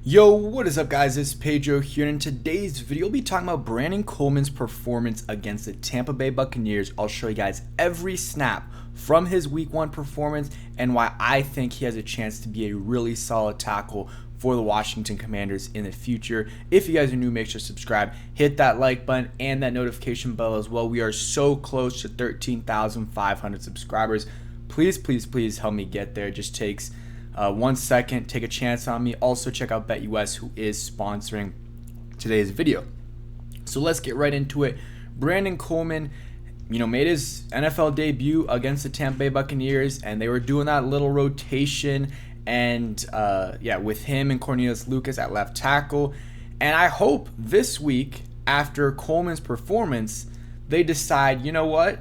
Yo, what is up guys, it's Pedro here, and in today's video we'll be talking about Brandon Coleman's performance against the Tampa Bay Buccaneers. I'll show you guys every snap from his week 1 performance and why I think he has a chance to be a really solid tackle for the Washington Commanders in the future. If you guys are new, make sure to subscribe, hit that like button and that notification bell as well. We are so close to 13,500 subscribers. Please help me get there. It just takes 1 second. Take a chance on me. Also check out BetUS, who is sponsoring today's video. So let's get right into it. Brandon Coleman, made his NFL debut against the Tampa Bay Buccaneers, and they were doing that little rotation, and with him and Cornelius Lucas at left tackle. And I hope this week, after Coleman's performance, they decide, you know what,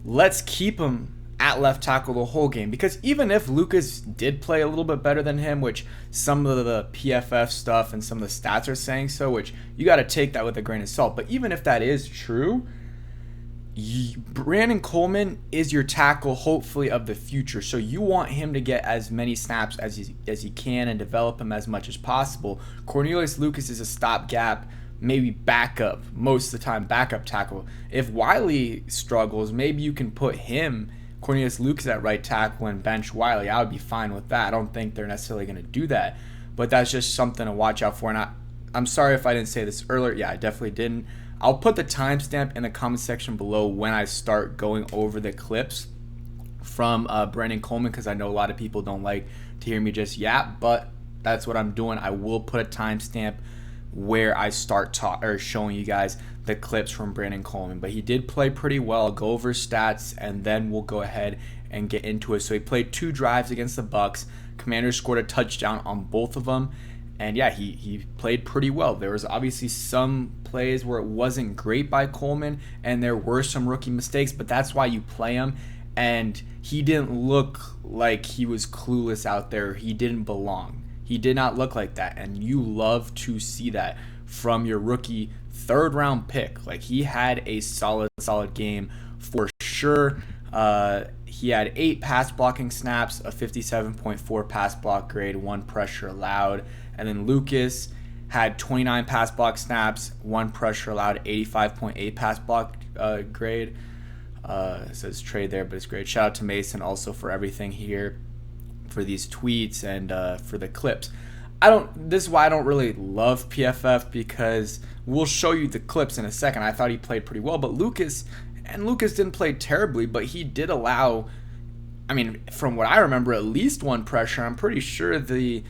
let's keep him at left tackle the whole game, because even if Lucas did play a little bit better than him, which some of the PFF stuff and some of the stats are saying so, which you got to take that with a grain of salt, but even if that is true, Brandon Coleman is your tackle hopefully of the future, so you want him to get as many snaps as he can and develop him as much as possible. Cornelius Lucas is a stopgap, maybe backup, most of the time backup tackle. If Wiley struggles, maybe you can put Cornelius Lucas at right tackle and bench Wiley. I would be fine with that. I don't think they're necessarily going to do that, but that's just something to watch out for. And I'm sorry if I didn't say this earlier. Yeah, I definitely didn't. I'll put the timestamp in the comment section below when I start going over the clips from Brandon Coleman, because I know a lot of people don't like to hear me just yap, but that's what I'm doing. I will put a timestamp where I start showing you guys the clips from Brandon Coleman. But he did play pretty well. I'll go over stats and then we'll go ahead and get into it. So he played 2 drives against the Bucs. Commanders scored a touchdown on both of them. And yeah, he played pretty well. There was obviously some plays where it wasn't great by Coleman, and there were some rookie mistakes, but that's why you play him. And he didn't look like he was clueless out there. He didn't belong. He did not look like that, and you love to see that from your rookie 3rd round pick. Like, he had a solid game for sure. He had 8 pass blocking snaps, a 57.4 pass block grade, 1 pressure allowed. And then Lucas had 29 pass block snaps, 1 pressure allowed, 85.8 pass block grade. It says trade there, but it's great. Shout out to Mason also for everything here, for these tweets and for the clips. This is why I don't really love PFF, because we'll show you the clips in a second. I thought he played pretty well, but Lucas didn't play terribly, but he did allow, from what I remember, at least 1 pressure. I'm pretty sure the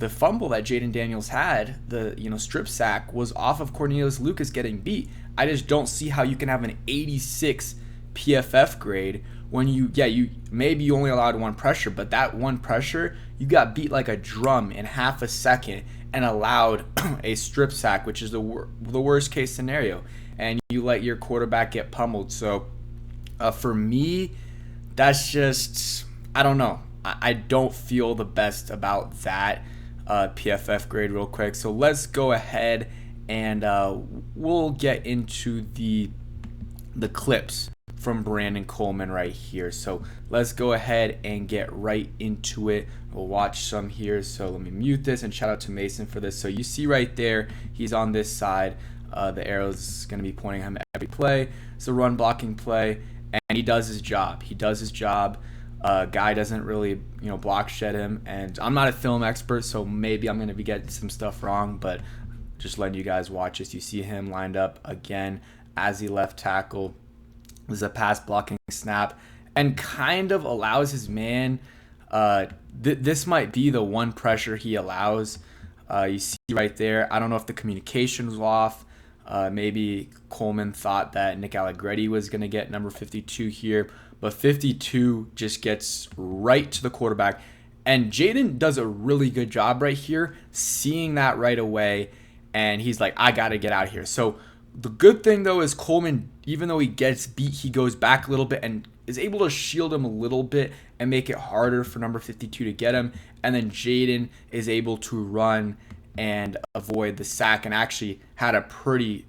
fumble that Jaden Daniels had, the strip sack, was off of Cornelius Lucas getting beat. I just don't see how you can have an 86 PFF grade when you maybe you only allowed 1 pressure, but that 1 pressure, you got beat like a drum in half a second and allowed a strip sack, which is the worst case scenario, and you let your quarterback get pummeled. So for me, that's just, I don't know. I don't feel the best about that PFF grade real quick. So let's go ahead and we'll get into the clips from Brandon Coleman right here. So let's go ahead and get right into it. We'll watch some here. So let me mute this, and shout out to Mason for this. So you see right there, he's on this side. The arrow is going to be pointing him at every play. It's a run blocking play, and he does his job. Guy doesn't really, block shed him. And I'm not a film expert, so maybe I'm going to be getting some stuff wrong, but just letting you guys watch this. You see him lined up again as the left tackle. This is a pass blocking snap, and kind of allows his man. This might be the 1 pressure he allows. You see right there, I don't know if the communication was off. Maybe Coleman thought that Nick Allegretti was going to get number 52 here, but 52 just gets right to the quarterback. And Jaden does a really good job right here, seeing that right away, and he's like, I got to get out of here. So the good thing, though, is Coleman, even though he gets beat, he goes back a little bit and is able to shield him a little bit and make it harder for number 52 to get him. And then Jaden is able to run and avoid the sack, and actually had a pretty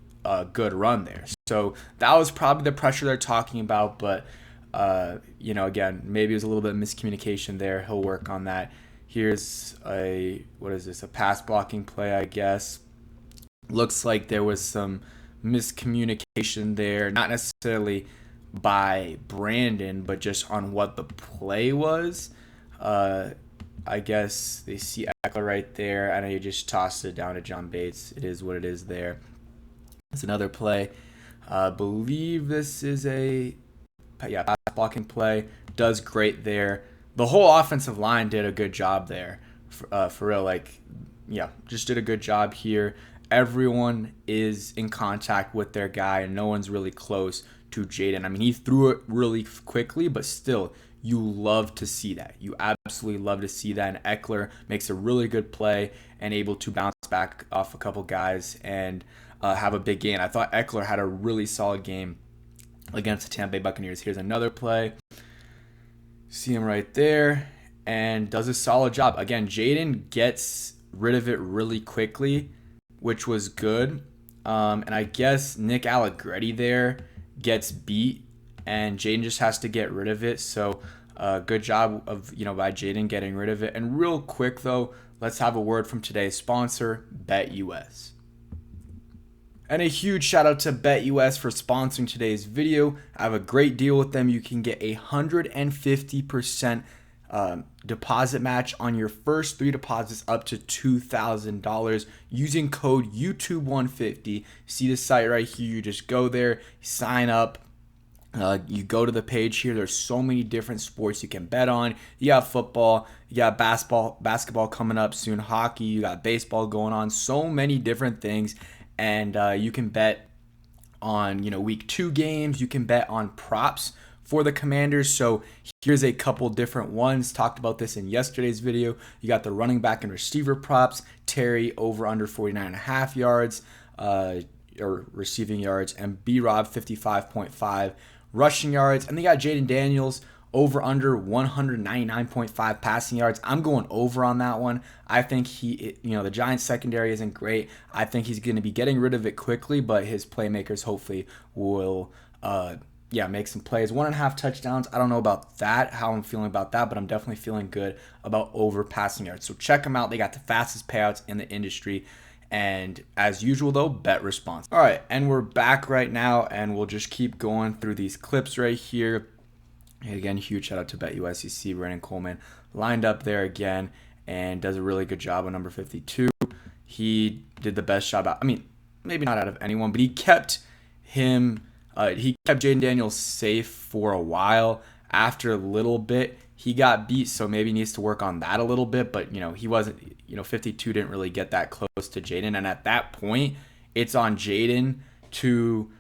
good run there. So that was probably the pressure they're talking about, but again, maybe it was a little bit of miscommunication there. He'll work on that Here's what is this? A pass blocking play, I guess. Looks like there was some miscommunication there, not necessarily by Brandon, but just on what the play was. Uh, I guess they see Eckler right there. I know you just tossed it down to John Bates. It is what it is there. It's another play. I believe this is pass blocking play. Does great there. The whole offensive line did a good job there. For real, just did a good job here. Everyone is in contact with their guy, and no one's really close to Jaden. I mean, he threw it really quickly, but still, you love to see that. You absolutely love to see that. And Eckler makes a really good play and able to bounce back off a couple guys and have a big gain. I thought Eckler had a really solid game against the Tampa Bay Buccaneers. Here's another play. See him right there and does a solid job. Again, Jaden gets rid of it really quickly, which was good. And I guess Nick Allegretti there gets beat, and Jaden just has to get rid of it. So good job by Jaden getting rid of it. And real quick, though, let's have a word from today's sponsor, BetUS. And a huge shout out to BetUS for sponsoring today's video. I have a great deal with them. You can get 150% deposit match on your first 3 deposits up to $2,000 using code YouTube150. See the site right here. You just go there, sign up. You go to the page here. There's so many different sports you can bet on. You got football, you got basketball coming up soon, hockey, you got baseball going on. So many different things. And you can bet on week 2 games. You can bet on props for the Commanders. So here's a couple different ones. Talked about this in yesterday's video. You got the running back and receiver props. Terry over under 49.5 yards or receiving yards, and B-Rob 55.5 rushing yards. And they got Jaden Daniels over under 199.5 passing yards. I'm going over on that one. I think the Giants secondary isn't great. I think he's going to be getting rid of it quickly, but his playmakers hopefully will make some plays. 1.5 touchdowns. I don't know about that, how I'm feeling about that, but I'm definitely feeling good about over passing yards. So check them out. They got the fastest payouts in the industry. And as usual, though, bet responsibly. All right, and we're back right now, and we'll just keep going through these clips right here. Again, huge shout out to BetUS. You see Brandon Coleman lined up there again and does a really good job on number 52. He did the best job maybe not out of anyone, but he kept Jaden Daniels safe for a while. After a little bit, he got beat, so maybe he needs to work on that a little bit. But he wasn't. 52 didn't really get that close to Jaden, and at that point, it's on Jaden to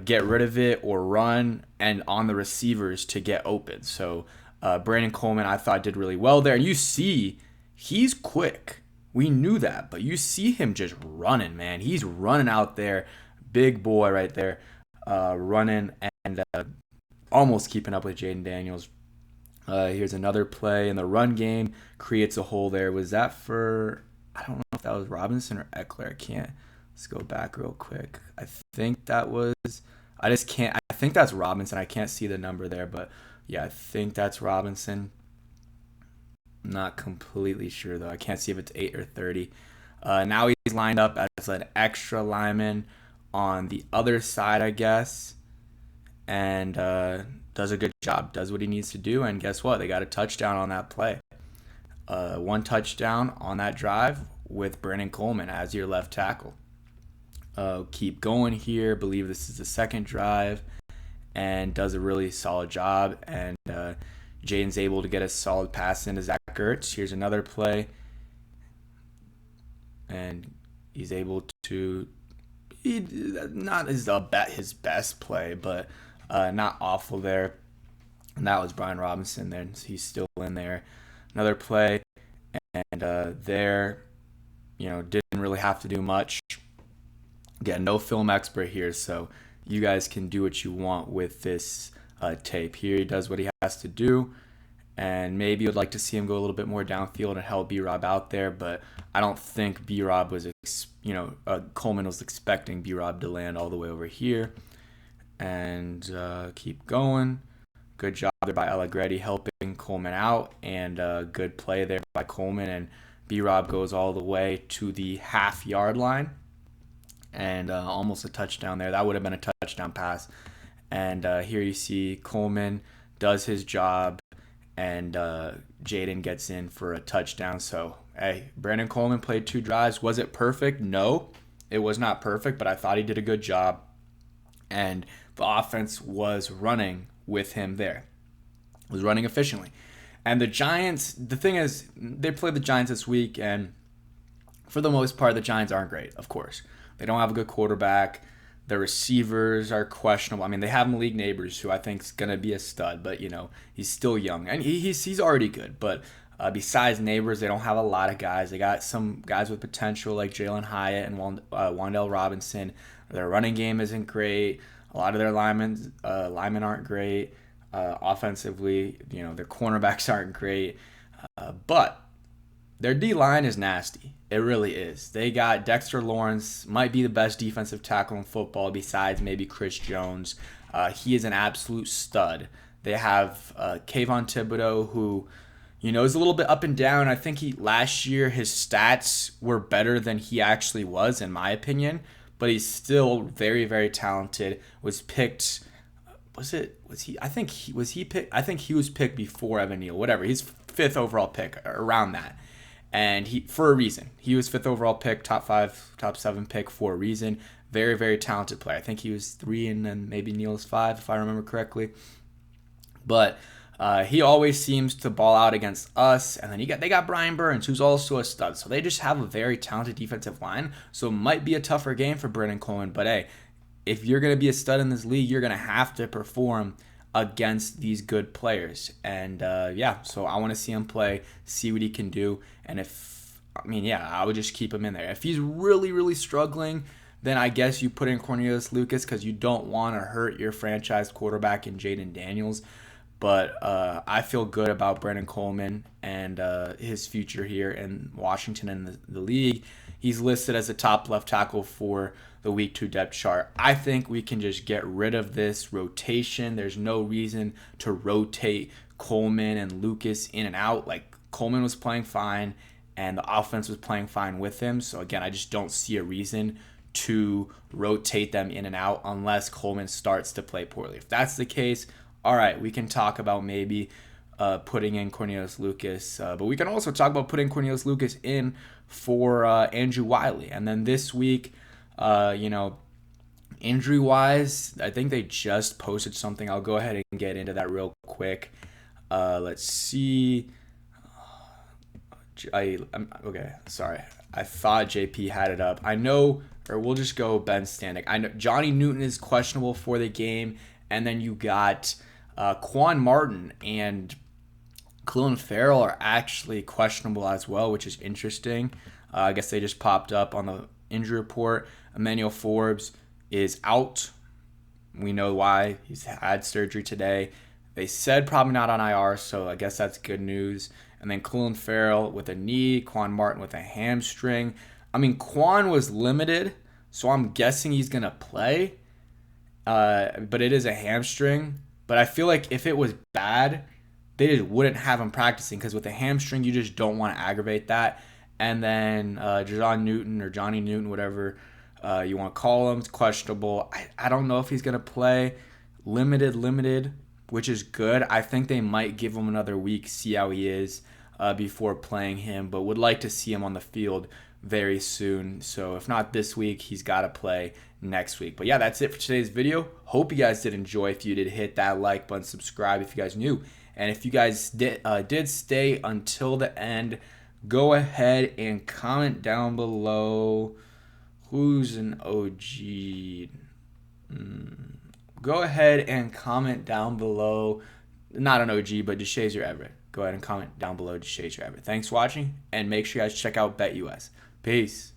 get rid of it or run, and on the receivers to get open. So Brandon Coleman, I thought, did really well there. And you see, he's quick. We knew that, but you see him just running, man. He's running out there, big boy right there, running and almost keeping up with Jaden Daniels. Here's another play in the run game. Creates a hole there. Was that for, I don't know if that was Robinson or Eckler. I can't. Let's go back real quick. I think that's Robinson. I can't see the number there, but yeah, I think that's Robinson. Not completely sure, though. I can't see if it's 8 or 30. Now he's lined up as an extra lineman on the other side, I guess, and does a good job, does what he needs to do, and guess what? They got a touchdown on that play. 1 touchdown on that drive with Brandon Coleman as your left tackle. Keep going here. Believe this is the second drive, and does a really solid job. And Jaden's able to get a solid pass into Zach Ertz. Here's another play, and he's able to. Not his best play, but not awful there. And that was Brian Robinson there. So he's still in there. Another play, and didn't really have to do much. Again, no film expert here, so you guys can do what you want with this tape. Here he does what he has to do, and maybe you'd like to see him go a little bit more downfield and help B-Rob out there, but I don't think B-Rob was, Coleman was expecting B-Rob to land all the way over here. And keep going. Good job by Allegretti helping Coleman out, and good play there by Coleman, and B-Rob goes all the way to the half-yard line, and almost a touchdown there. That would have been a touchdown pass. And here you see Coleman does his job, and Jaden gets in for a touchdown. So, hey, Brandon Coleman played 2 drives. Was it perfect? No, it was not perfect, but I thought he did a good job. And the offense was running with him there. It was running efficiently. And the Giants, the thing is, they played the Giants this week, and for the most part, the Giants aren't great, of course. They don't have a good quarterback. The receivers are questionable. I mean, they have Malik Neighbors, who I think is going to be a stud, but, he's still young. And he's already good. But besides Neighbors, they don't have a lot of guys. They got some guys with potential like Jalen Hyatt and Wan'Dale Robinson. Their running game isn't great. A lot of their linemen aren't great. Offensively, their cornerbacks aren't great. But their D-line is nasty. It really is. They got Dexter Lawrence, might be the best defensive tackle in football besides maybe Chris Jones. He is an absolute stud. They have Kayvon Thibodeau, who, is a little bit up and down. I think last year his stats were better than he actually was, in my opinion. But he's still very, very talented. Was picked. I think he was picked before Evan Neal. Whatever. He's 5th overall pick, around that. And for a reason. He was 5th overall pick, top 5, top 7 pick for a reason. Very, very talented player. I think he was 3 and then maybe Neal is 5, if I remember correctly. But he always seems to ball out against us. And then they got Brian Burns, who's also a stud. So they just have a very talented defensive line. So it might be a tougher game for Brandon Coleman. But hey, if you're going to be a stud in this league, you're going to have to perform against these good players. And so I want to see him play, see what he can do. And I would just keep him in there. If he's really, really struggling, then I guess you put in Cornelius Lucas, because you don't want to hurt your franchise quarterback in Jaden Daniels. But I feel good about Brandon Coleman and his future here in Washington and the league. He's listed as a top left tackle for the Week 2 depth chart. I think we can just get rid of this rotation. There's no reason to rotate Coleman and Lucas in and out. Like, Coleman was playing fine, and the offense was playing fine with him. So, again, I just don't see a reason to rotate them in and out unless Coleman starts to play poorly. If that's the case, all right, we can talk about maybe putting in Cornelius Lucas. But we can also talk about putting Cornelius Lucas in for Andrew Wiley. And then this week, injury-wise, I think they just posted something. I'll go ahead and get into that real quick. Let's see. Okay, sorry. I thought JP had it up. I know, or we'll just go Ben Stanek. I know Johnny Newton is questionable for the game. And then you got Quan Martin and Clelin Ferrell are actually questionable as well, which is interesting. I guess they just popped up on the injury report. Emmanuel Forbes is out. We know why. He's had surgery today. They said probably not on IR, so I guess that's good news. And then Clelin Ferrell with a knee, Quan Martin with a hamstring. I mean, Quan was limited, so I'm guessing he's going to play. But it is a hamstring. But I feel like if it was bad, they just wouldn't have him practicing, because with a hamstring, you just don't want to aggravate that. And then Johnny Newton, whatever you want to call him, it's questionable. I don't know if he's going to play. Limited, which is good. I think they might give him another week, see how he is before playing him, but would like to see him on the field very soon. So if not this week, he's got to play next week. But yeah, that's it for today's video. Hope you guys did enjoy. If you did, hit that like button, subscribe if you guys new. And if you guys did stay until the end, go ahead and comment down below who's an OG. Go ahead and comment down below, not an OG, but Deshazier Everett. Go ahead and comment down below Deshazier Everett. Thanks for watching, and make sure you guys check out BetUS. Peace.